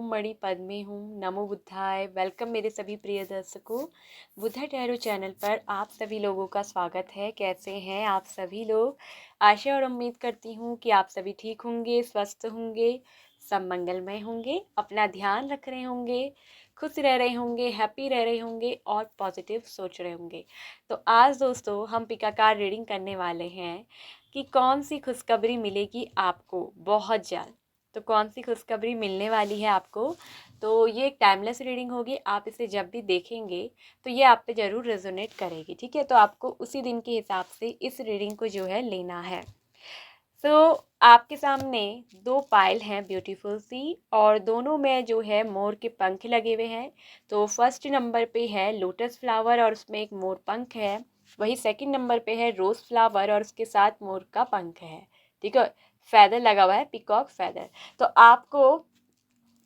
मणि पद्मे हूँ। नमो बुद्धाय। वेलकम मेरे सभी प्रिय दर्शकों, बुद्धा टैरो चैनल पर आप सभी लोगों का स्वागत है। कैसे हैं आप सभी लोग? आशा और उम्मीद करती हूँ कि आप सभी ठीक होंगे, स्वस्थ होंगे, सब मंगलमय होंगे, अपना ध्यान रख रहे होंगे, खुश रह रहे होंगे, हैप्पी रह रहे होंगे और पॉजिटिव सोच रहे होंगे। तो आज दोस्तों हम पिकाकार रीडिंग करने वाले हैं कि कौन सी खुशखबरी मिलेगी आपको बहुत जल्द। तो कौन सी खुशखबरी मिलने वाली है आपको? तो ये एक टाइमलेस रीडिंग होगी। आप इसे जब भी देखेंगे तो ये आप पे ज़रूर रेजोनेट करेगी, ठीक है? तो आपको उसी दिन के हिसाब से इस रीडिंग को जो है लेना है। आपके सामने दो पायल हैं ब्यूटीफुल सी, और दोनों में जो है मोर के पंख लगे हुए हैं। तो फर्स्ट नंबर पे है लोटस फ्लावर और उसमें एक मोर पंख है। वही सेकंड नंबर पे है रोज़ फ्लावर और उसके साथ मोर का पंख है, ठीक है? फेदर लगा हुआ है, पिकॉक फेदर। तो आपको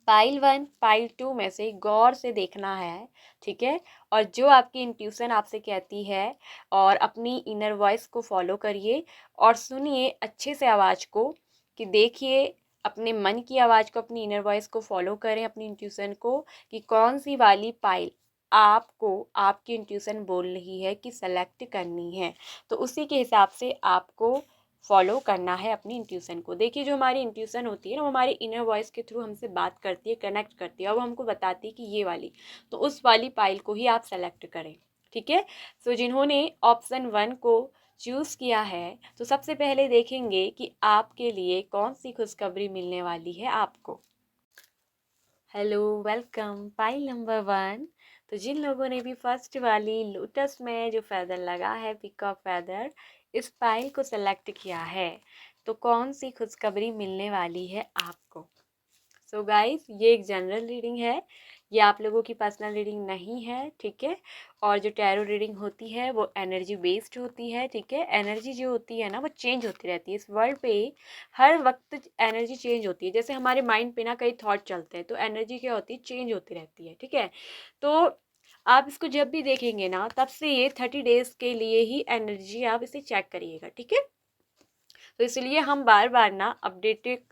पाइल 1 पाइल 2 में से गौर से देखना है, ठीक है? और जो आपकी इंट्यूशन आपसे कहती है, और अपनी इनर वॉइस को फॉलो करिए और सुनिए अच्छे से आवाज़ को, कि देखिए अपने मन की आवाज़ को, अपनी इनर वॉइस को फॉलो करें, अपनी इंट्यूशन को, कि कौन सी वाली पाइल आपको आपकी इंट्यूशन बोल रही है कि सेलेक्ट करनी है। तो उसी के हिसाब से आपको फॉलो करना है अपनी इंट्यूशन को। देखिए जो हमारी इंट्यूशन होती है ना, वो हमारी इनर वॉइस के थ्रू हमसे बात करती है, कनेक्ट करती है, और वो हमको बताती है कि ये वाली, तो उस वाली पाइल को ही आप सेलेक्ट करें, ठीक है? जिन्होंने ऑप्शन 1 को चूज़ किया है, तो सबसे पहले देखेंगे कि आपके लिए कौन सी खुशखबरी मिलने वाली है आपको। Hello, welcome pile number 1। तो जिन लोगों ने भी फर्स्ट वाली लोटस में जो फेदर लगा है, पिकॉक फेदर, इस पाइल को सेलेक्ट किया है, तो कौन सी खुशखबरी मिलने वाली है आपको? सो गाइस, ये एक जनरल रीडिंग है, ये आप लोगों की पर्सनल रीडिंग नहीं है, ठीक है? और जो टैरो रीडिंग होती है वो एनर्जी बेस्ड होती है, ठीक है? एनर्जी जो होती है ना, वो चेंज होती रहती है। इस वर्ल्ड पे हर वक्त एनर्जी चेंज होती है। जैसे हमारे माइंड पे ना कई थॉट चलते हैं, तो एनर्जी क्या होती है, चेंज होती रहती है, ठीक है? तो आप इसको जब भी देखेंगे ना, तब से ये 30 डेज़ के लिए ही एनर्जी आप इसे चेक करिएगा, ठीक है? तो इसलिए हम बार बार ना अपडेटेड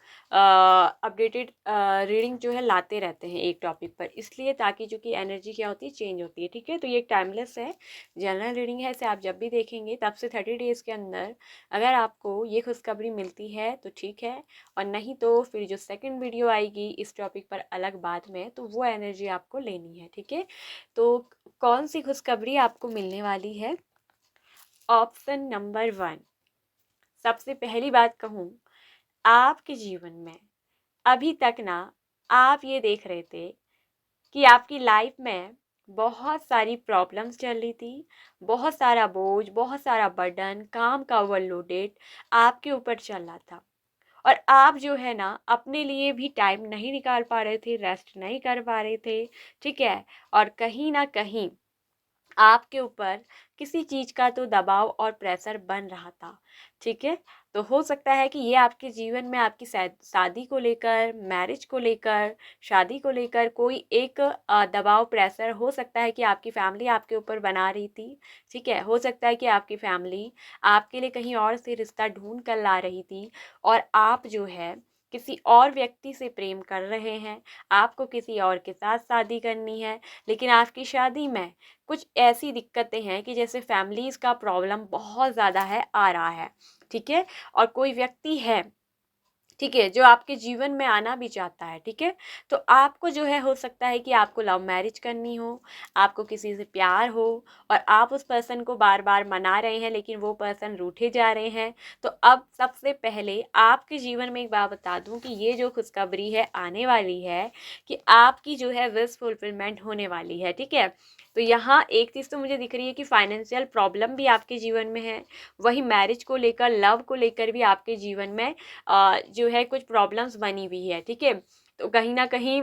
रीडिंग जो है लाते रहते हैं एक टॉपिक पर, इसलिए ताकि जो कि एनर्जी क्या होती है, चेंज होती है, ठीक है? तो ये एक टाइमलेस है, जनरल रीडिंग है। इसे आप जब भी देखेंगे तब से 30 डेज़ के अंदर अगर आपको ये खुशखबरी मिलती है तो ठीक है, और नहीं तो फिर जो सेकंड वीडियो आएगी इस टॉपिक पर अलग बाद में, तो वो एनर्जी आपको लेनी है, ठीक है? तो कौन सी खुशखबरी आपको मिलने वाली है? Option number 1। सबसे पहली बात कहूँ, आपके जीवन में अभी तक ना आप ये देख रहे थे कि आपकी लाइफ में बहुत सारी प्रॉब्लम्स चल रही थी, बहुत सारा बोझ, बहुत सारा बर्डन, काम का ओवरलोडेड आपके ऊपर चल रहा था, और आप जो है ना अपने लिए भी टाइम नहीं निकाल पा रहे थे, रेस्ट नहीं कर पा रहे थे, ठीक है? और कहीं ना कहीं आपके ऊपर किसी चीज़ का तो दबाव और प्रेशर बन रहा था, ठीक है? तो हो सकता है कि ये आपके जीवन में आपकी शादी को लेकर, मैरिज को लेकर, शादी को लेकर कोई एक दबाव, प्रेशर हो सकता है कि आपकी फैमिली आपके ऊपर बना रही थी, ठीक है? हो सकता है कि आपकी फैमिली आपके लिए कहीं और से रिश्ता ढूंढ कर ला रही थी, और आप जो है किसी और व्यक्ति से प्रेम कर रहे हैं, आपको किसी और के साथ शादी करनी है, लेकिन आपकी शादी में कुछ ऐसी दिक्कतें हैं कि जैसे फैमिलीज़ का प्रॉब्लम बहुत ज़्यादा है, आ रहा है, ठीक है? और कोई व्यक्ति है, ठीक है, जो आपके जीवन में आना भी चाहता है, ठीक है? तो आपको जो है हो सकता है कि आपको लव मैरिज करनी हो, आपको किसी से प्यार हो, और आप उस पर्सन को बार बार मना रहे हैं लेकिन वो पर्सन रूठे जा रहे हैं। तो अब सबसे पहले आपके जीवन में एक बात बता दूं कि ये जो खुशखबरी है आने वाली है, कि आपकी जो है विश फुलफिलमेंट होने वाली है, ठीक है? तो यहाँ एक चीज़ तो मुझे दिख रही है कि फाइनेंशियल प्रॉब्लम भी आपके जीवन में है, वही मैरिज को लेकर, लव को लेकर भी आपके जीवन में जो है कुछ प्रॉब्लम्स बनी हुई है, ठीक है? तो कहीं ना कहीं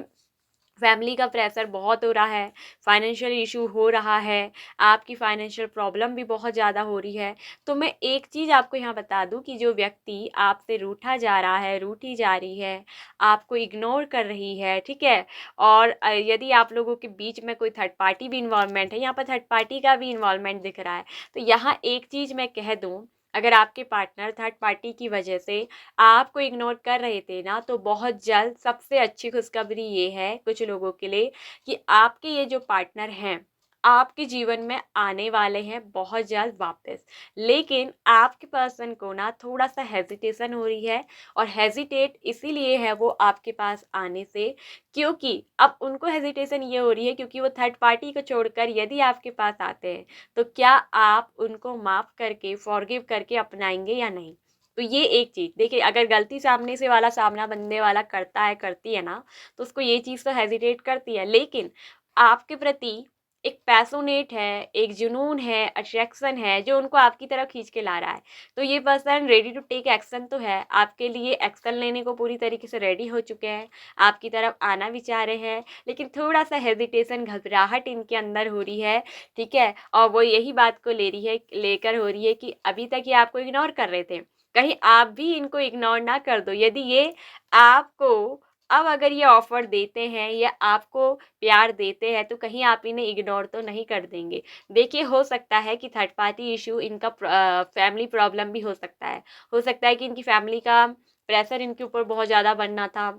फैमिली का प्रेशर बहुत हो रहा है, फाइनेंशियल इशू हो रहा है, आपकी फाइनेंशियल प्रॉब्लम भी बहुत ज़्यादा हो रही है। तो मैं एक चीज़ आपको यहाँ बता दूँ कि जो व्यक्ति आपसे रूठा जा रहा है, रूठी जा रही है, आपको इग्नोर कर रही है, ठीक है? और यदि आप लोगों के बीच में कोई थर्ड पार्टी भी इन्वॉल्वमेंट है, यहाँ पर थर्ड पार्टी का भी इन्वॉल्वमेंट दिख रहा है, तो यहाँ एक चीज़ मैं कह दूँ अगर आपके पार्टनर थर्ड पार्टी की वजह से आपको इग्नोर कर रहे थे ना, तो बहुत जल्द सबसे अच्छी खुशखबरी ये है कुछ लोगों के लिए कि आपके ये जो पार्टनर हैं आपके जीवन में आने वाले हैं बहुत जल्द वापस। लेकिन आपके पर्सन को ना थोड़ा सा हेजिटेशन हो रही है, और हेजिटेट इसीलिए है वो आपके पास आने से, क्योंकि अब उनको हेजिटेशन ये हो रही है क्योंकि वो थर्ड पार्टी को छोड़कर यदि आपके पास आते हैं तो क्या आप उनको माफ़ करके फॉरगिव करके अपनाएंगे या नहीं। तो ये एक चीज़ देखिए, अगर गलती सामने से वाला सामना बंदे वाला करता है करती है ना, तो उसको ये चीज़ तो हेजिटेट करती है, लेकिन आपके प्रति एक पैशनेट है, एक जुनून है, अट्रैक्शन है जो उनको आपकी तरफ खींच के ला रहा है। तो ये person ready to take action तो है, आपके लिए एक्शन लेने को पूरी तरीके से रेडी हो चुके हैं, आपकी तरफ आना भी चाह रहे हैं, लेकिन थोड़ा सा हेजिटेशन घबराहट इनके अंदर हो रही है। ठीक है, और वो यही बात को लेकर हो रही है कि अभी तक ये आपको इग्नोर कर रहे थे, कहीं आप भी इनको इग्नोर ना कर दो। यदि ये आपको अब अगर ये ऑफर देते हैं या आपको प्यार देते हैं तो कहीं आप इन्हें इग्नोर तो नहीं कर देंगे। देखिए, हो सकता है कि थर्ड पार्टी इशू इनका फैमिली प्रॉब्लम भी हो सकता है कि इनकी फैमिली का प्रेशर इनके ऊपर बहुत ज़्यादा बनना था,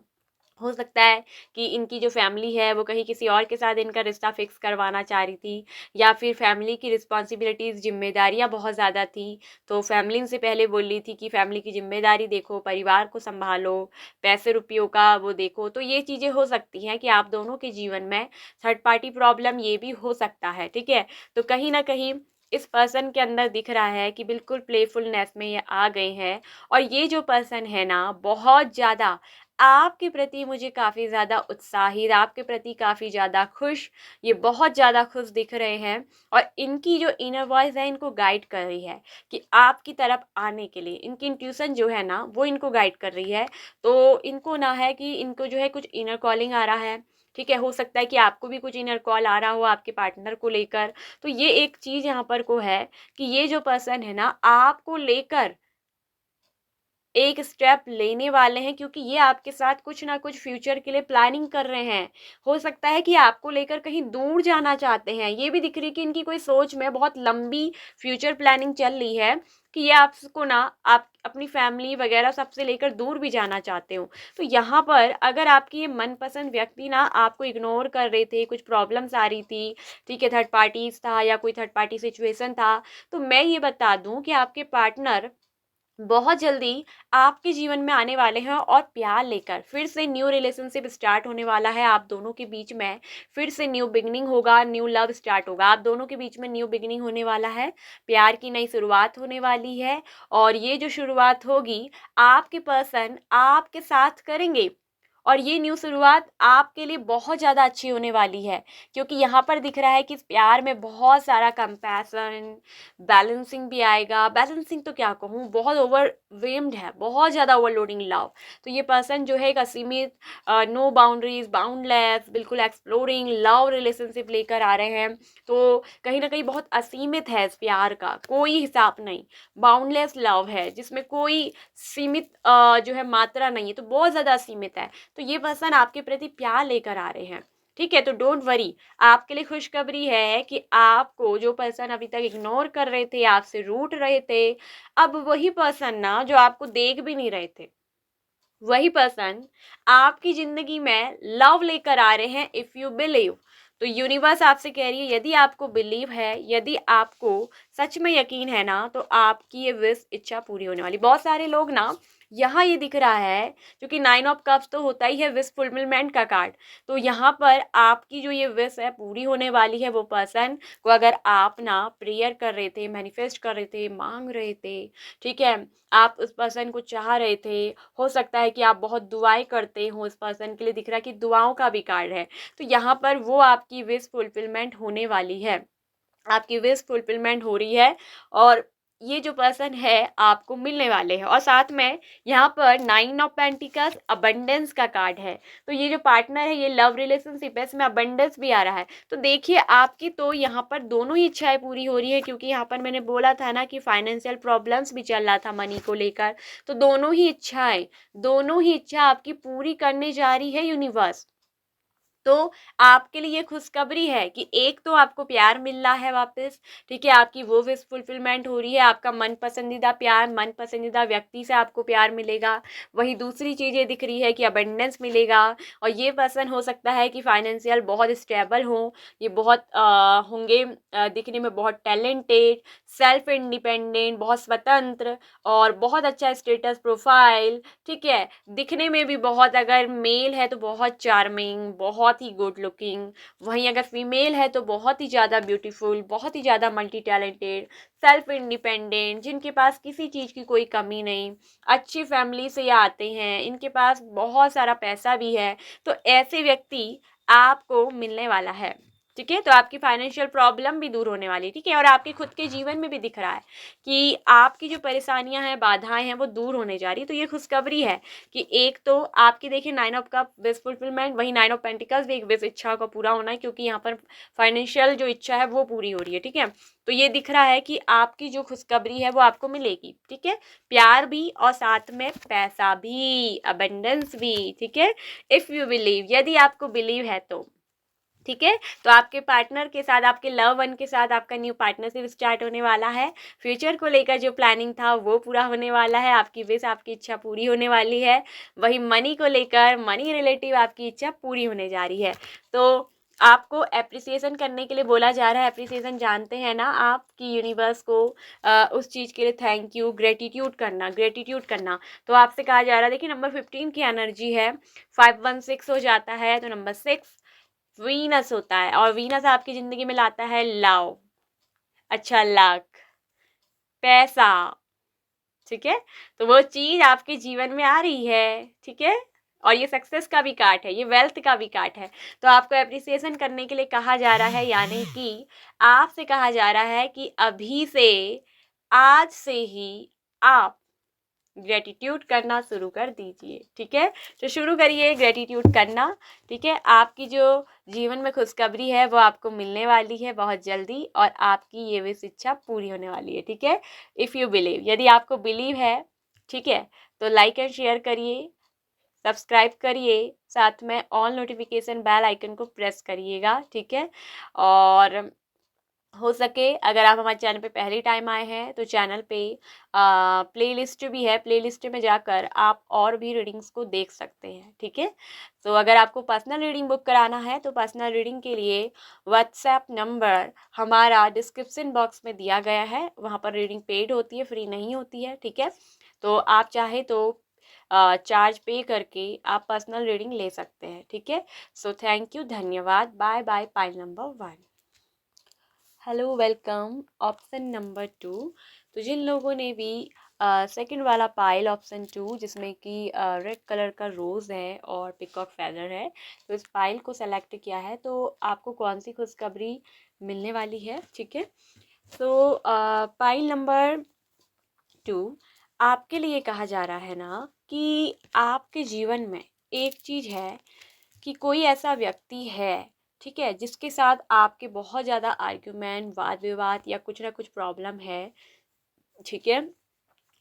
हो सकता है कि इनकी जो फैमिली है वो कहीं किसी और के साथ इनका रिश्ता फिक्स करवाना चाह रही थी, या फिर फैमिली की रिस्पॉन्सिबिलिटीज़ जिम्मेदारियां बहुत ज़्यादा थी, तो फैमिली इनसे पहले बोल रही थी कि फैमिली की जिम्मेदारी देखो, परिवार को संभालो, पैसे रुपयों का वो देखो। तो ये चीज़ें हो सकती हैं कि आप दोनों के जीवन में थर्ड पार्टी प्रॉब्लम ये भी हो सकता है। ठीक है, तो कहीं ना कहीं इस पर्सन के अंदर दिख रहा है कि बिल्कुल प्लेफुलनेस में ये आ गए हैं, और ये जो पर्सन है ना बहुत ज़्यादा आपके प्रति मुझे काफ़ी ज़्यादा उत्साहित, आपके प्रति काफ़ी ज़्यादा खुश, ये बहुत ज़्यादा खुश दिख रहे हैं, और इनकी जो इनर वॉइस है इनको गाइड कर रही है कि आपकी तरफ आने के लिए। इनकी इंट्यूशन जो है ना वो इनको गाइड कर रही है। तो इनको ना है कि इनको जो है कुछ इनर कॉलिंग आ रहा है। ठीक है, हो सकता है कि आपको भी कुछ इनर कॉल आ रहा हो आपके पार्टनर को लेकर। तो ये एक चीज़ यहाँ पर को है कि ये जो पर्सन है ना आपको लेकर एक स्टेप लेने वाले हैं, क्योंकि ये आपके साथ कुछ ना कुछ फ्यूचर के लिए प्लानिंग कर रहे हैं। हो सकता है कि आपको लेकर कहीं दूर जाना चाहते हैं, ये भी दिख रही है कि इनकी कोई सोच में बहुत लंबी फ्यूचर प्लानिंग चल रही है कि ये आपको ना आप अपनी फैमिली वगैरह सबसे लेकर दूर भी जाना चाहते हो। तो यहाँ पर अगर आपकी ये मनपसंद व्यक्ति ना आपको इग्नोर कर रहे थे, कुछ प्रॉब्लम्स आ रही थी, ठीक है, थर्ड पार्टीज था या कोई थर्ड पार्टी सिचुएशन था, तो मैं ये बता दूं कि आपके पार्टनर बहुत जल्दी आपके जीवन में आने वाले हैं, और प्यार लेकर फिर से न्यू रिलेशनशिप स्टार्ट होने वाला है आप दोनों के बीच में। फिर से न्यू बिगनिंग होगा, न्यू लव स्टार्ट होगा, आप दोनों के बीच में न्यू बिगनिंग होने वाला है, प्यार की नई शुरुआत होने वाली है। और ये जो शुरुआत होगी आपके पर्सन आपके साथ करेंगे, और ये न्यू शुरुआत आपके लिए बहुत ज़्यादा अच्छी होने वाली है, क्योंकि यहाँ पर दिख रहा है कि इस प्यार में बहुत सारा कंपैशन, बैलेंसिंग भी आएगा। बैलेंसिंग तो क्या कहूँ, बहुत ओवरवेम्ड है, बहुत ज़्यादा ओवरलोडिंग लव। तो ये पर्सन जो है एक असीमित, नो बाउंड्रीज, बाउंडलेस, बिल्कुल एक्सप्लोरिंग लव रिलेशनशिप लेकर आ रहे हैं। तो कहीं ना कहीं बहुत असीमित है इस प्यार का, कोई हिसाब नहीं, बाउंडलेस लव है जिसमें कोई सीमित जो है मात्रा नहीं है, तो बहुत ज़्यादा असीमित है। तो ये पर्सन आपके प्रति प्यार लेकर आ रहे हैं। ठीक है, तो डोंट वरी, आपके लिए खुशखबरी है कि आपको जो पर्सन अभी तक इग्नोर कर रहे थे, आपसे रूठ रहे थे, अब वही पर्सन ना जो आपको देख भी नहीं रहे थे, वही पर्सन आपकी जिंदगी में लव लेकर आ रहे हैं, इफ यू बिलीव। तो यूनिवर्स आपसे कह रही है यदि आपको बिलीव है, यदि आपको सच में यकीन है ना, तो आपकी ये विश इच्छा पूरी होने वाली। बहुत सारे लोग ना, यहाँ ये दिख रहा है क्योंकि 9 ऑफ कप्स तो होता ही है विश फुलफिलमेंट का कार्ड। तो यहाँ पर आपकी जो ये विश है पूरी होने वाली है। वो पर्सन को अगर आप ना प्रेयर कर रहे थे, मैनिफेस्ट कर रहे थे, मांग रहे थे, ठीक है, आप उस पर्सन को चाह रहे थे, हो सकता है कि आप बहुत दुआएं करते हो इस पर्सन के लिए, दिख रहा है कि दुआओं का भी कार्ड है। तो यहाँ पर वो आपकी विश फुलफिलमेंट होने वाली है, आपकी विश फुलफिलमेंट हो रही है, और ये जो पर्सन है आपको मिलने वाले हैं। और साथ में यहाँ पर 9 ऑफ पेंटिकल्स अबंडेंस का कार्ड है। तो ये जो पार्टनर है, ये लव रिलेशनशिप है, इसमें अबंडेंस भी आ रहा है। तो देखिए, आपकी तो यहाँ पर दोनों ही इच्छाएं पूरी हो रही है, क्योंकि यहाँ पर मैंने बोला था ना कि फाइनेंशियल प्रॉब्लम्स भी चल रहा था मनी को लेकर। तो दोनों ही इच्छा आपकी पूरी करने जा रही है यूनिवर्स। तो आपके लिए खुशखबरी है कि एक तो आपको प्यार मिल रहा है वापस, ठीक है, आपकी वो विश फुलफिलमेंट हो रही है, आपका मन पसंदीदा प्यार, मन पसंदीदा व्यक्ति से आपको प्यार मिलेगा। वही दूसरी चीज़ ये दिख रही है कि अबंडेंस मिलेगा, और ये पर्सन हो सकता है कि फाइनेंशियल बहुत स्टेबल हो, ये बहुत होंगे दिखने में बहुत टैलेंटेड, सेल्फ इंडिपेंडेंट, बहुत स्वतंत्र, और बहुत अच्छा स्टेटस प्रोफाइल, ठीक है, दिखने में भी बहुत, अगर मेल है तो बहुत चार्मिंग, बहुत ही गुड लुकिंग, वहीं अगर फीमेल है तो बहुत ही ज़्यादा ब्यूटीफुल, बहुत ही ज़्यादा मल्टी टैलेंटेड, सेल्फ इंडिपेंडेंट, जिनके पास किसी चीज़ की कोई कमी नहीं, अच्छी फैमिली से ये आते हैं, इनके पास बहुत सारा पैसा भी है। तो ऐसे व्यक्ति आपको मिलने वाला है, ठीक है। तो आपकी फाइनेंशियल प्रॉब्लम भी दूर होने वाली है, ठीक है, और आपके खुद के जीवन में भी दिख रहा है कि आपकी जो परेशानियां हैं, बाधाएं हैं, वो दूर होने जा रही है। तो ये खुशखबरी है कि एक तो आपकी देखिए 9 ऑफ कप विश फुलफिलमेंट, वही 9 ऑफ पेंटिकल्स भी एक विश इच्छा का पूरा होना है, क्योंकि यहाँ पर फाइनेंशियल जो इच्छा है वो पूरी हो रही है, ठीक है। तो ये दिख रहा है कि आपकी जो खुशखबरी है वो आपको मिलेगी, ठीक है, प्यार भी और साथ में पैसा भी, अबंडेंस भी, ठीक है। इफ़ यू बिलीव, यदि आपको बिलीव है तो, ठीक है। तो आपके पार्टनर के साथ, आपके लव वन के साथ आपका न्यू पार्टनरशिप स्टार्ट होने वाला है। फ्यूचर को लेकर जो प्लानिंग था वो पूरा होने वाला है, आपकी विश, आपकी इच्छा पूरी होने वाली है। वही मनी को लेकर, मनी रिलेटिव आपकी इच्छा पूरी होने जा रही है। तो आपको अप्रिसिएशन करने के लिए बोला जा रहा है। अप्रिसिएशन जानते हैं ना आप, कि यूनिवर्स को उस चीज़ के लिए थैंक यू, ग्रेटिट्यूड करना, ग्रेटिट्यूड करना। तो आपसे कहा जा रहा है, देखिए नंबर 15 की एनर्जी है, 516 हो जाता है, तो नंबर 6 वीनस होता है, और वीनस आपकी ज़िंदगी में लाता है लव, अच्छा लक, पैसा, ठीक है। तो वो चीज़ आपके जीवन में आ रही है, ठीक है, और ये सक्सेस का भी कार्ड है, ये वेल्थ का भी कार्ड है। तो आपको एप्रिसिएशन करने के लिए कहा जा रहा है, यानी कि आपसे कहा जा रहा है कि अभी से, आज से ही आप ग्रेटिट्यूड करना शुरू कर दीजिए, ठीक है। तो शुरू करिए ग्रेटिट्यूड करना, ठीक है। आपकी जो जीवन में खुशखबरी है वो आपको मिलने वाली है बहुत जल्दी, और आपकी ये विश इच्छा पूरी होने वाली है, ठीक है। इफ़ यू बिलीव, यदि आपको बिलीव है, ठीक है, तो लाइक एंड शेयर करिए, सब्सक्राइब करिए, साथ में ऑल नोटिफिकेशन बेल आइकन को प्रेस करिएगा, ठीक है। और हो सके, अगर आप हमारे चैनल पे पहली टाइम आए हैं तो चैनल पे प्लेलिस्ट भी है, प्लेलिस्ट में जाकर आप और भी रीडिंग्स को देख सकते हैं, ठीक है। तो अगर आपको पर्सनल रीडिंग बुक कराना है तो पर्सनल रीडिंग के लिए व्हाट्सएप नंबर हमारा डिस्क्रिप्शन बॉक्स में दिया गया है, वहाँ पर रीडिंग पेड होती है, फ्री नहीं होती है, ठीक है। तो आप चाहे तो चार्ज पे करके आप पर्सनल रीडिंग ले सकते हैं, ठीक है। सो थैंक यू, धन्यवाद, bye bye. Pile number 1, hello, welcome. Option number 2, तो जिन लोगों ने भी सेकंड वाला पाइल ऑप्शन 2, जिसमें कि रेड कलर का रोज़ है और पिकॉक फैदर है, तो इस पाइल को सेलेक्ट किया है, तो आपको कौन सी खुशखबरी मिलने वाली है, ठीक है। तो पाइल नंबर 2, आपके लिए कहा जा रहा है ना कि आपके जीवन में एक चीज़ है कि कोई ऐसा व्यक्ति है, ठीक है, जिसके साथ आपके बहुत ज़्यादा आर्ग्यूमेंट, वाद विवाद या कुछ ना कुछ प्रॉब्लम है, ठीक है।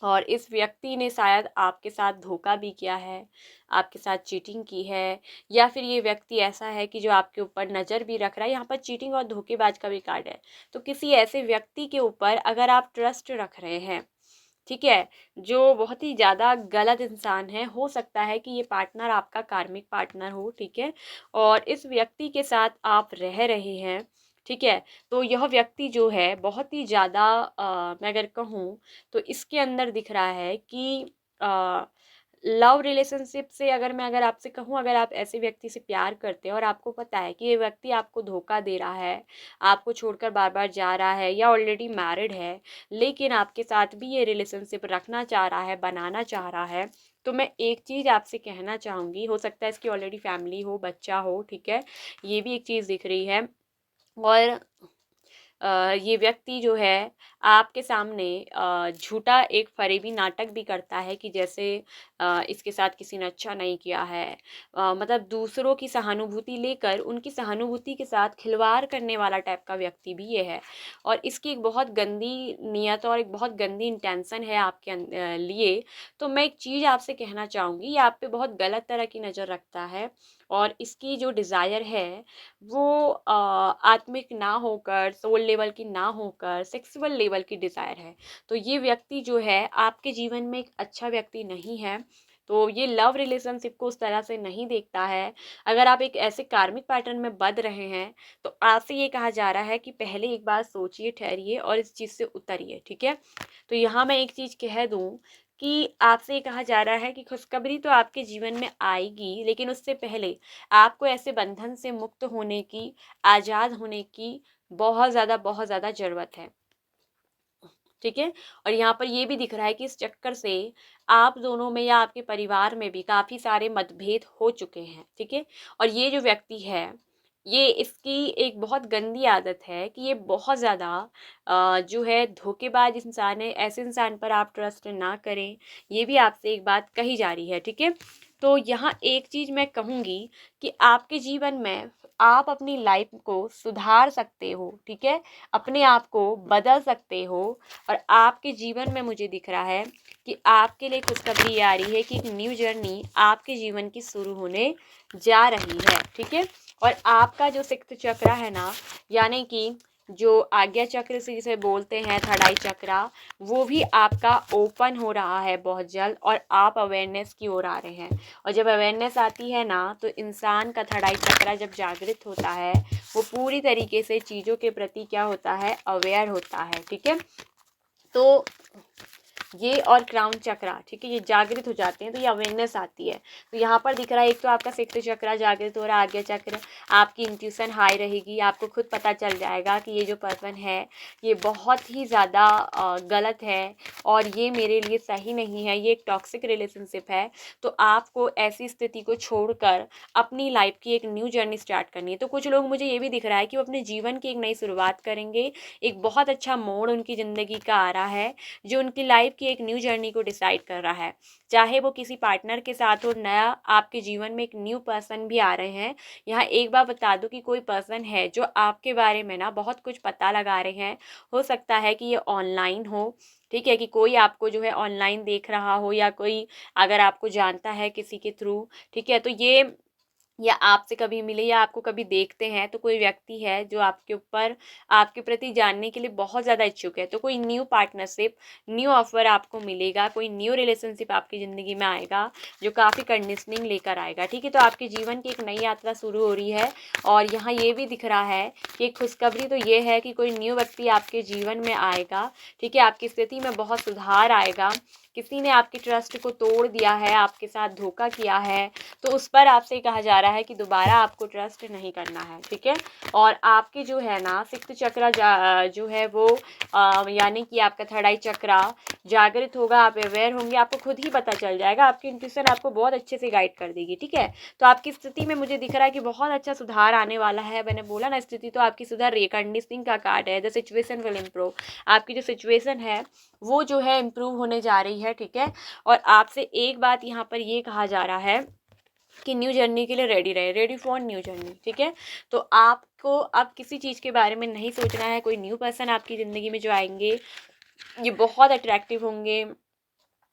और इस व्यक्ति ने शायद आपके साथ धोखा भी किया है, आपके साथ चीटिंग की है, या फिर ये व्यक्ति ऐसा है कि जो आपके ऊपर नज़र भी रख रहा है। यहाँ पर चीटिंग और धोखेबाज का भी कार्ड है। तो किसी ऐसे व्यक्ति के ऊपर अगर आप ट्रस्ट रख रहे हैं, ठीक है, जो बहुत ही ज़्यादा गलत इंसान है, हो सकता है कि ये पार्टनर आपका कार्मिक पार्टनर हो, ठीक है, और इस व्यक्ति के साथ आप रह रहे हैं, ठीक है। तो यह व्यक्ति जो है बहुत ही ज़्यादा मैं अगर कहूँ तो इसके अंदर दिख रहा है कि लव रिलेशनशिप से, अगर आपसे कहूँ, अगर आप ऐसे व्यक्ति से प्यार करते हैं और आपको पता है कि ये व्यक्ति आपको धोखा दे रहा है, आपको छोड़कर बार बार जा रहा है, या ऑलरेडी मैरिड है लेकिन आपके साथ भी ये रिलेशनशिप रखना चाह रहा है, बनाना चाह रहा है, तो मैं एक चीज़ आपसे कहना चाहूँगी, हो सकता है इसकी ऑलरेडी फैमिली हो, बच्चा हो, ठीक है, ये भी एक चीज़ दिख रही है। और ये व्यक्ति जो है आपके सामने झूठा एक फरेबी नाटक भी करता है कि जैसे इसके साथ किसी ने अच्छा नहीं किया है। मतलब दूसरों की सहानुभूति लेकर उनकी सहानुभूति के साथ खिलवाड़ करने वाला टाइप का व्यक्ति भी ये है। और इसकी एक बहुत गंदी नीयत और एक बहुत गंदी इंटेंशन है आपके लिए। तो मैं एक चीज़ आपसे कहना चाहूँगी, ये आप पे बहुत गलत तरह की नज़र रखता है और इसकी जो डिज़ायर है वो आत्मिक ना होकर, सोल लेवल की ना होकर सेक्सुअल लेवल की डिज़ायर है। तो ये व्यक्ति जो है आपके जीवन में एक अच्छा व्यक्ति नहीं है। तो ये लव रिलेशनशिप को उस तरह से नहीं देखता है। अगर आप एक ऐसे कार्मिक पैटर्न में बंध रहे हैं तो आपसे ये कहा जा रहा है कि पहले एक बार सोचिए, ठहरिए और इस चीज़ से उतरिए, ठीक है। तो यहाँ मैं एक चीज़ कह दूँ कि आपसे ये कहा जा रहा है कि खुशखबरी तो आपके जीवन में आएगी, लेकिन उससे पहले आपको ऐसे बंधन से मुक्त होने की, आज़ाद होने की बहुत ज़्यादा ज़रूरत है, ठीक है। और यहाँ पर ये भी दिख रहा है कि इस चक्कर से आप दोनों में या आपके परिवार में भी काफ़ी सारे मतभेद हो चुके हैं, ठीक है। और ये जो व्यक्ति है, ये इसकी एक बहुत गंदी आदत है कि ये बहुत ज़्यादा जो है धोखेबाज इंसान है। ऐसे इंसान पर आप ट्रस्ट ना करें, ये भी आपसे एक बात कही जा रही है, ठीक है। तो यहाँ एक चीज़ मैं कहूँगी कि आपके जीवन में आप अपनी लाइफ को सुधार सकते हो, ठीक है, अपने आप को बदल सकते हो। और आपके जीवन में मुझे दिख रहा है कि आपके लिए खुशखबरी ये आ रही है कि एक न्यू जर्नी आपके जीवन की शुरू होने जा रही है, ठीक है। और आपका जो सिक्स्थ चक्र है ना, यानी कि जो आज्ञा चक्र से जिसे बोलते हैं, थर्ड आई चक्रा, वो भी आपका ओपन हो रहा है बहुत जल्द और आप अवेयरनेस की ओर आ रहे हैं। और जब अवेयरनेस आती है ना, तो इंसान का थर्ड आई चक्रा जब जागृत होता है, वो पूरी तरीके से चीज़ों के प्रति क्या होता है, अवेयर होता है, ठीक है। तो ये और क्राउन चक्रा, ठीक है, ये जागृत हो जाते हैं तो ये अवेयरनेस आती है। तो यहाँ पर दिख रहा है एक तो आपका सिक्स्थ चक्रा जागृत हो रहा है, आज्ञा चक्र, आपकी इंट्यूशन हाई रहेगी, आपको खुद पता चल जाएगा कि ये जो पर्सन है ये बहुत ही ज़्यादा गलत है और ये मेरे लिए सही नहीं है, ये एक टॉक्सिक रिलेशनशिप है। तो आपको ऐसी स्थिति को छोड़कर अपनी लाइफ की एक न्यू जर्नी स्टार्ट करनी है। तो कुछ लोग, मुझे ये भी दिख रहा है कि वो अपने जीवन की एक नई शुरुआत करेंगे, एक बहुत अच्छा मोड़ उनकी ज़िंदगी का आ रहा है जो उनकी लाइफ की एक न्यू जर्नी को डिसाइड कर रहा है। चाहे वो किसी पार्टनर के साथ हो, नया आपके जीवन में एक न्यू पर्सन भी आ रहे हैं। यहाँ एक बार बता दूं कि कोई पर्सन है जो आपके बारे में ना बहुत कुछ पता लगा रहे हैं। हो सकता है कि ये ऑनलाइन हो, ठीक है, कि कोई आपको जो है ऑनलाइन देख रहा हो या कोई अगर आपको जानता है किसी के थ्रू, ठीक है। तो ये या आपसे कभी मिले या आपको कभी देखते हैं तो कोई व्यक्ति है जो आपके ऊपर, आपके प्रति जानने के लिए बहुत ज़्यादा इच्छुक है। तो कोई न्यू पार्टनरशिप, न्यू ऑफर आपको मिलेगा, कोई न्यू रिलेशनशिप आपकी ज़िंदगी में आएगा जो काफ़ी कंडीशनिंग लेकर आएगा, ठीक है। तो आपके जीवन की एक नई यात्रा शुरू हो रही है। और यहाँ ये भी दिख रहा है कि खुशखबरी तो ये है कि कोई न्यू व्यक्ति आपके जीवन में आएगा, ठीक है, आपकी स्थिति में बहुत सुधार आएगा। किसी ने आपके ट्रस्ट को तोड़ दिया है, आपके साथ धोखा किया है, तो उस पर आपसे कहा जा रहा है कि दोबारा आपको ट्रस्ट नहीं करना है, ठीक है। और आपके जो है ना सिक्स्थ चक्रा जो है वो यानी कि आपका थर्ड आई चक्रा जागृत होगा, आप अवेयर होंगे, आपको खुद ही पता चल जाएगा, आपकी इंट्यूशन आपको बहुत अच्छे से गाइड कर देगी, ठीक है। तो आपकी स्थिति में मुझे दिख रहा है कि बहुत अच्छा सुधार आने वाला है। मैंने बोला ना, स्थिति तो आपकी सुधर रही है, कंडीशनिंग का कार्ड है, द सिचुएशन विल इम्प्रूव। आपकी जो सिचुएशन है वो जो है इम्प्रूव होने जा रही है, ठीक है। और आपसे एक बात यहाँ पर ये कहा जा रहा है कि न्यू जर्नी के लिए रेडी रहे, रेडी फॉर न्यू जर्नी, ठीक है। तो आपको अब किसी चीज़ के बारे में नहीं सोचना है। कोई न्यू पर्सन आपकी ज़िंदगी में जो आएंगे ये बहुत अट्रैक्टिव होंगे,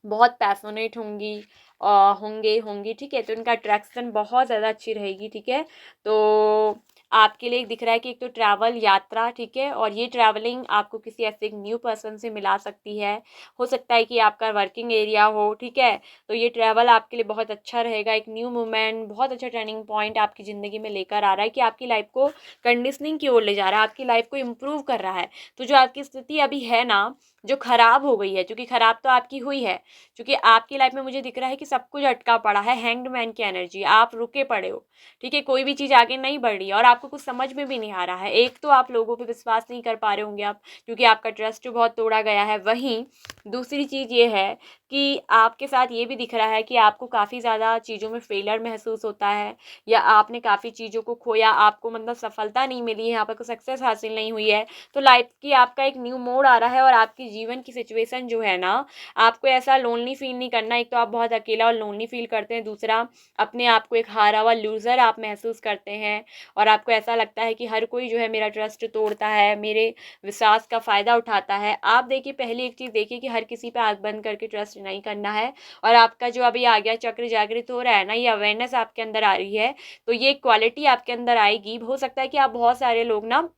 बहुत पैशनेट होंगी होंगी, ठीक है। तो इनका अट्रैक्शन बहुत ज़्यादा अच्छी रहेगी, ठीक है। तो आपके लिए दिख रहा है कि एक तो ट्रैवल यात्रा, ठीक है, और ये ट्रैवलिंग आपको किसी ऐसे एक न्यू पर्सन से मिला सकती है। हो सकता है कि आपका वर्किंग एरिया हो, ठीक है। तो ये ट्रैवल आपके लिए बहुत अच्छा रहेगा, एक न्यू मोमेंट, बहुत अच्छा टर्निंग पॉइंट आपकी ज़िंदगी में लेकर आ रहा है कि आपकी लाइफ को कंडीशनिंग की ओर ले जा रहा है, आपकी लाइफ को इम्प्रूव कर रहा है। तो जो आपकी स्थिति अभी है ना, जो खराब हो गई है, क्योंकि खराब तो आपकी हुई है, क्योंकि आपकी लाइफ में मुझे दिख रहा है कि सब कुछ अटका पड़ा है, हैंग्ड मैन की एनर्जी, आप रुके पड़े हो, ठीक है, कोई भी चीज़ आगे नहीं बढ़ रही है और आपको कुछ समझ में भी नहीं आ रहा है। एक तो आप लोगों पे विश्वास नहीं कर पा रहे होंगे आप, क्योंकि आपका ट्रस्ट बहुत तोड़ा गया है। वहीं दूसरी चीज़ ये है कि आपके साथ ये भी दिख रहा है कि आपको काफ़ी ज़्यादा चीज़ों में फेलियर महसूस होता है, या आपने काफ़ी चीज़ों को खोया, आपको मतलब सफलता नहीं मिली है, यहाँ पर कोई सक्सेस हासिल नहीं हुई है। तो लाइफ की आपका एक न्यू मोड़ आ रहा है और आपकी जीवन की सिचुएशन जो है ना, आपको ऐसा लोनली फील नहीं करना। एक तो आप बहुत अकेला और लोनली फील करते हैं, दूसरा अपने आप को एक हारा हुआ लूज़र आप महसूस करते हैं, और आपको ऐसा लगता है कि हर कोई जो है मेरा ट्रस्ट तोड़ता है, मेरे विश्वास का फ़ायदा उठाता है। आप देखिए, पहली एक चीज़ देखिए कि हर किसी पे आँख बंद करके ट्रस्ट नहीं करना है, और आपका जो अभी आज्ञा चक्र जागृत हो रहा है ना, ये अवेयरनेस आपके अंदर आ रही है, तो ये क्वालिटी आपके अंदर आएगी। हो सकता है कि आप बहुत सारे लोग ना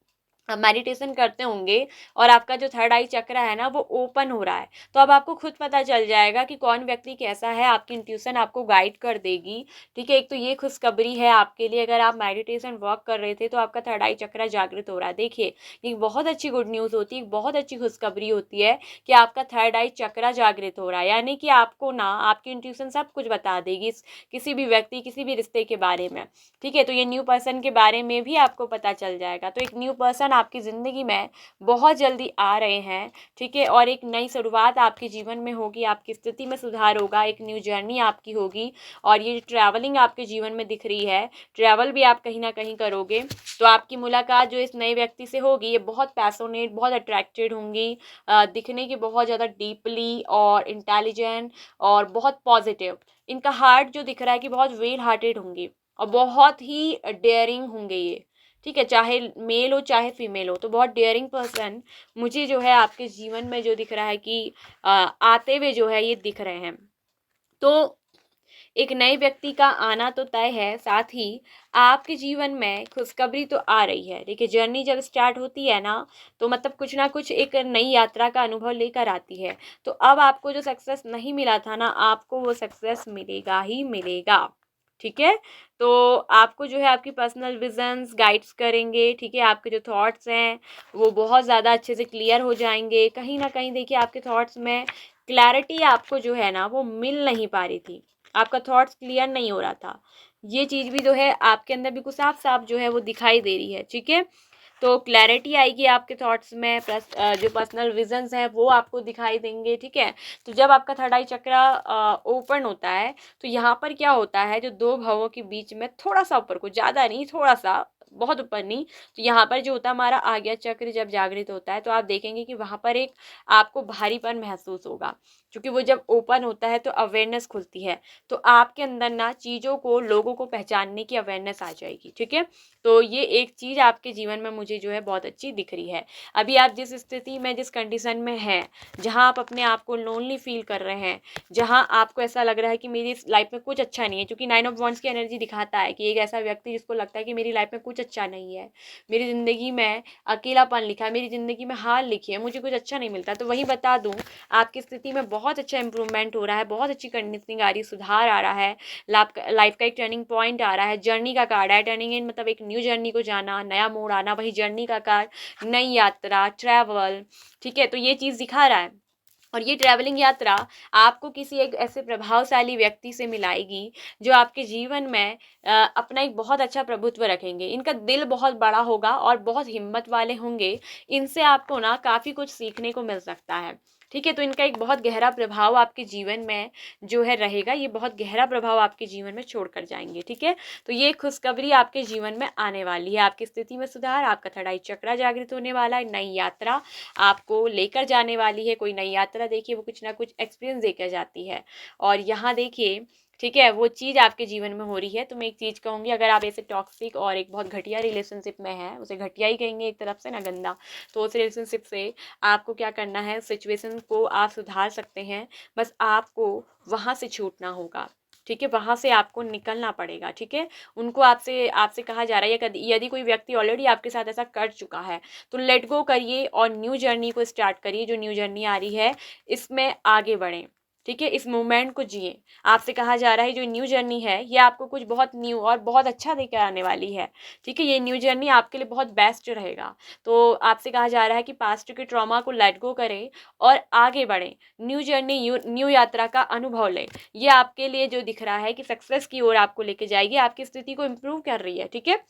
मेडिटेशन करते होंगे और आपका जो थर्ड आई चक्र है ना वो ओपन हो रहा है, तो अब आपको खुद पता चल जाएगा कि कौन व्यक्ति कैसा है, आपकी इंट्यूशन आपको गाइड कर देगी। ठीक है, एक तो ये खुशखबरी है आपके लिए, अगर आप मेडिटेशन वर्क कर रहे थे तो आपका थर्ड आई चक्र जागृत हो रहा है। देखिए, ये बहुत अच्छी गुड न्यूज़ होती है, बहुत अच्छी खुशखबरी होती है कि आपका थर्ड आई चक्र जागृत हो रहा है, यानी कि आपको ना आपकी इंट्यूशन सब कुछ बता देगी किसी भी व्यक्ति, किसी भी रिश्ते के बारे में। ठीक है, तो ये न्यू पर्सन के बारे में भी आपको पता चल जाएगा। तो एक न्यू पर्सन आपकी ज़िंदगी में बहुत जल्दी आ रहे हैं। ठीक है, और एक नई शुरुआत आपके जीवन में होगी, आपकी स्थिति में सुधार होगा, एक न्यू जर्नी आपकी होगी। और ये ट्रैवलिंग आपके जीवन में दिख रही है, ट्रैवल भी आप कहीं ना कहीं करोगे, तो आपकी मुलाकात जो इस नए व्यक्ति से होगी ये बहुत पैशनेट, बहुत अट्रैक्टेड होंगी, दिखने की बहुत ज़्यादा डीपली और इंटेलिजेंट और बहुत पॉजिटिव। इनका हार्ट जो दिख रहा है कि बहुत वेल हार्टेड होंगी और बहुत ही डेयरिंग होंगे ये। ठीक है, चाहे मेल हो चाहे फीमेल हो, तो बहुत डेयरिंग पर्सन मुझे जो है आपके जीवन में जो दिख रहा है कि आते हुए जो है ये दिख रहे हैं। तो एक नए व्यक्ति का आना तो तय है, साथ ही आपके जीवन में खुशखबरी तो आ रही है। देखिए, जर्नी जब स्टार्ट होती है ना, तो मतलब कुछ ना कुछ एक नई यात्रा का अनुभव लेकर आती है। तो अब आपको जो सक्सेस नहीं मिला था ना, आपको वो सक्सेस मिलेगा ही मिलेगा। ठीक है, तो आपको जो है आपकी पर्सनल विजन्स गाइड्स करेंगे। ठीक है, आपके जो थॉट्स हैं वो बहुत ज़्यादा अच्छे से क्लियर हो जाएंगे। कहीं ना कहीं देखिए, आपके थॉट्स में क्लैरिटी आपको जो है ना वो मिल नहीं पा रही थी, आपका थॉट्स क्लियर नहीं हो रहा था। ये चीज़ भी जो है आपके अंदर बिल्कुल साफ साफ जो है वो दिखाई दे रही है। ठीक है, तो क्लैरिटी आएगी आपके थॉट्स में, प्लस जो पर्सनल विजन्स हैं वो आपको दिखाई देंगे। ठीक है, तो जब आपका थर्ड आई चक्र ओपन होता है, तो यहाँ पर क्या होता है, जो दो भावों के बीच में थोड़ा सा ऊपर को, ज़्यादा नहीं, थोड़ा सा, बहुत ऊपर नहीं, तो यहाँ पर जो होता है हमारा आज्ञा चक्र जब जागृत होता है, तो आप देखेंगे कि वहाँ पर एक आपको भारीपन महसूस होगा, क्योंकि वो जब ओपन होता है तो अवेयरनेस खुलती है, तो आपके अंदर ना चीज़ों को, लोगों को पहचानने की अवेयरनेस आ जाएगी। ठीक है, तो ये एक चीज़ आपके जीवन में मुझे जो है बहुत अच्छी दिख रही है। अभी आप जिस स्थिति में, जिस कंडीशन में हैं, जहाँ आप अपने आप को लोनली फील कर रहे हैं, जहाँ आपको ऐसा लग रहा है कि मेरी लाइफ में कुछ अच्छा नहीं है, क्योंकि 9 ऑफ वॉन्ड्स की एनर्जी दिखाता है कि एक ऐसा व्यक्ति जिसको लगता है कि मेरी लाइफ में कुछ अच्छा नहीं है, मेरी ज़िंदगी में अकेलापन लिखा है, मेरी ज़िंदगी में हार लिखी है, मुझे कुछ अच्छा नहीं मिलता। तो वही बता दूँ, आपकी स्थिति में बहुत अच्छा इंप्रूवमेंट हो रहा है, बहुत अच्छी कंडीशनिंग आ रही है, सुधार आ रहा है, लाइफ का एक टर्निंग पॉइंट आ रहा है। जर्नी का कार्ड है, टर्निंग इन मतलब एक न्यू जर्नी को जाना, नया मोड़ आना, वही जर्नी का कार्ड, नई यात्रा, ट्रैवल। ठीक है, तो ये चीज़ दिखा रहा है। और ये ट्रैवलिंग यात्रा आपको किसी एक ऐसे प्रभावशाली व्यक्ति से मिलाएगी जो आपके जीवन में अपना एक बहुत अच्छा प्रभुत्व रखेंगे। इनका दिल बहुत बड़ा होगा और बहुत हिम्मत वाले होंगे। इनसे आपको ना काफ़ी कुछ सीखने को मिल सकता है। ठीक है, तो इनका एक बहुत गहरा प्रभाव आपके जीवन में जो है रहेगा, ये बहुत गहरा प्रभाव आपके जीवन में छोड़ कर जाएंगे। ठीक है, तो ये खुशखबरी आपके जीवन में आने वाली है, आपकी स्थिति में सुधार, आपका थर्ड आई चक्र जागृत होने वाला है, नई यात्रा आपको लेकर जाने वाली है। कोई नई यात्रा देखिए वो कुछ ना कुछ एक्सपीरियंस देकर जाती है, और यहाँ देखिए, ठीक है, वो चीज़ आपके जीवन में हो रही है। तो मैं एक चीज़ कहूँगी, अगर आप ऐसे टॉक्सिक और एक बहुत घटिया रिलेशनशिप में हैं, उसे घटिया ही कहेंगे एक तरफ से ना, गंदा, तो उस रिलेशनशिप से आपको क्या करना है, सिचुएशन को आप सुधार सकते हैं, बस आपको वहाँ से छूटना होगा। ठीक है, वहाँ से आपको निकलना पड़ेगा। ठीक है, उनको आपसे आपसे कहा जा रहा है, यदि कोई व्यक्ति ऑलरेडी आपके साथ ऐसा कर चुका है तो लेट गो करिए और न्यू जर्नी को स्टार्ट करिए। जो न्यू जर्नी आ रही है इसमें आगे बढ़ें। ठीक है, इस मोमेंट को जिए। आपसे कहा जा रहा है जो न्यू जर्नी है ये आपको कुछ बहुत न्यू और बहुत अच्छा देकर आने वाली है। ठीक है, ये न्यू जर्नी आपके लिए बहुत बेस्ट रहेगा। तो आपसे कहा जा रहा है कि पास्ट के ट्रॉमा को लेट गो करें और आगे बढ़ें, न्यू जर्नी, न्यू यात्रा का अनुभव लें। ये आपके लिए जो दिख रहा है कि सक्सेस की ओर आपको लेके जाएगी, आपकी स्थिति को इम्प्रूव कर रही है। ठीक है,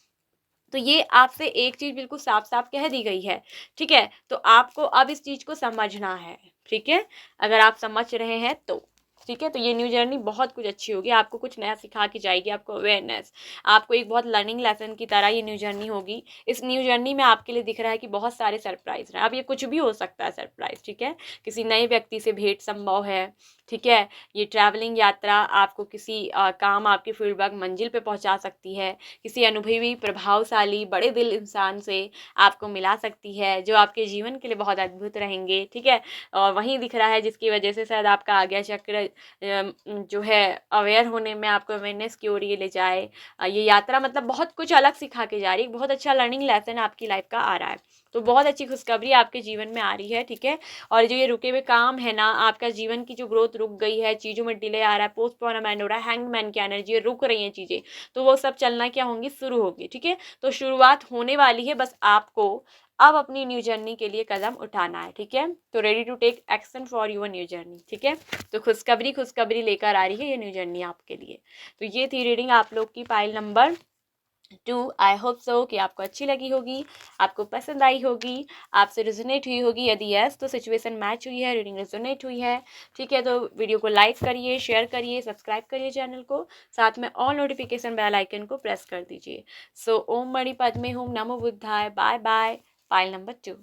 तो ये आपसे एक चीज़ बिल्कुल साफ-साफ कह दी गई है, ठीक है? तो आपको अब इस चीज़ को समझना है, ठीक है? अगर आप समझ रहे हैं तो, ठीक है? तो ये न्यू जर्नी बहुत कुछ अच्छी होगी, आपको कुछ नया सिखा के जाएगी, आपको अवेयरनेस, आपको एक बहुत लर्निंग लेसन की तरह ये न्यू जर्नी होगी। इस न्यू जर्नी में आपके लिए दिख रहा है कि बहुत सारे सरप्राइज़ हैं, अब ये कुछ भी हो सकता है सरप्राइज़, ठीक है? किसी नए व्यक्ति से भेंट संभव है, ठीक है? ये ट्रैवलिंग यात्रा आपको किसी काम आपके फील्ड वर्क मंजिल पे पहुँचा सकती है, किसी अनुभवी, प्रभावशाली, बड़े दिल इंसान से आपको मिला सकती है, जो आपके जीवन के लिए बहुत अद्भुत रहेंगे, ठीक है? और वहीं दिख रहा है जिसकी वजह से शायद आपका आज्ञा चक्र जो है अवेयर होने में, आपको अवेयरनेस की ओर ये ले जाए। ये यात्रा मतलब बहुत कुछ अलग सिखा के जा रही है, बहुत अच्छा लर्निंग लेसन आपकी लाइफ का आ रहा है। तो बहुत अच्छी खुशखबरी आपके जीवन में आ रही है, ठीक है? और जो ये रुके हुए काम है ना, आपका जीवन की जो ग्रोथ रुक गई है, चीज़ों में डिले आ रहा है, पोस्टपोनमेंट हो रहा है, हैंगमैन की एनर्जी, रुक रही हैं चीज़ें, तो वो सब चलना क्या होंगी, शुरू होगी, ठीक है? तो शुरुआत होने वाली है, बस आपको अब अपनी न्यू जर्नी के लिए कदम उठाना है, ठीक है? तो ready to take action for your new journey, ठीक है? तो खुशखबरी लेकर आ रही है ये न्यू जर्नी आपके लिए। तो ये थी रीडिंग आप लोग की pile number 2। I hope so कि आपको अच्छी लगी होगी, आपको पसंद आई होगी, आपसे रिजोनेट हुई होगी। यदि यस तो सिचुएशन मैच हुई है, रीडिंग रिजोनेट हुई है, ठीक है? तो वीडियो को लाइक करिए, शेयर करिए, सब्सक्राइब करिए चैनल को, साथ में ऑल नोटिफिकेशन बेल आइकन को प्रेस कर दीजिए। सो ओम मणि पद्मे हूँ, नमो बुद्धाय, बाय बाय। File number 2।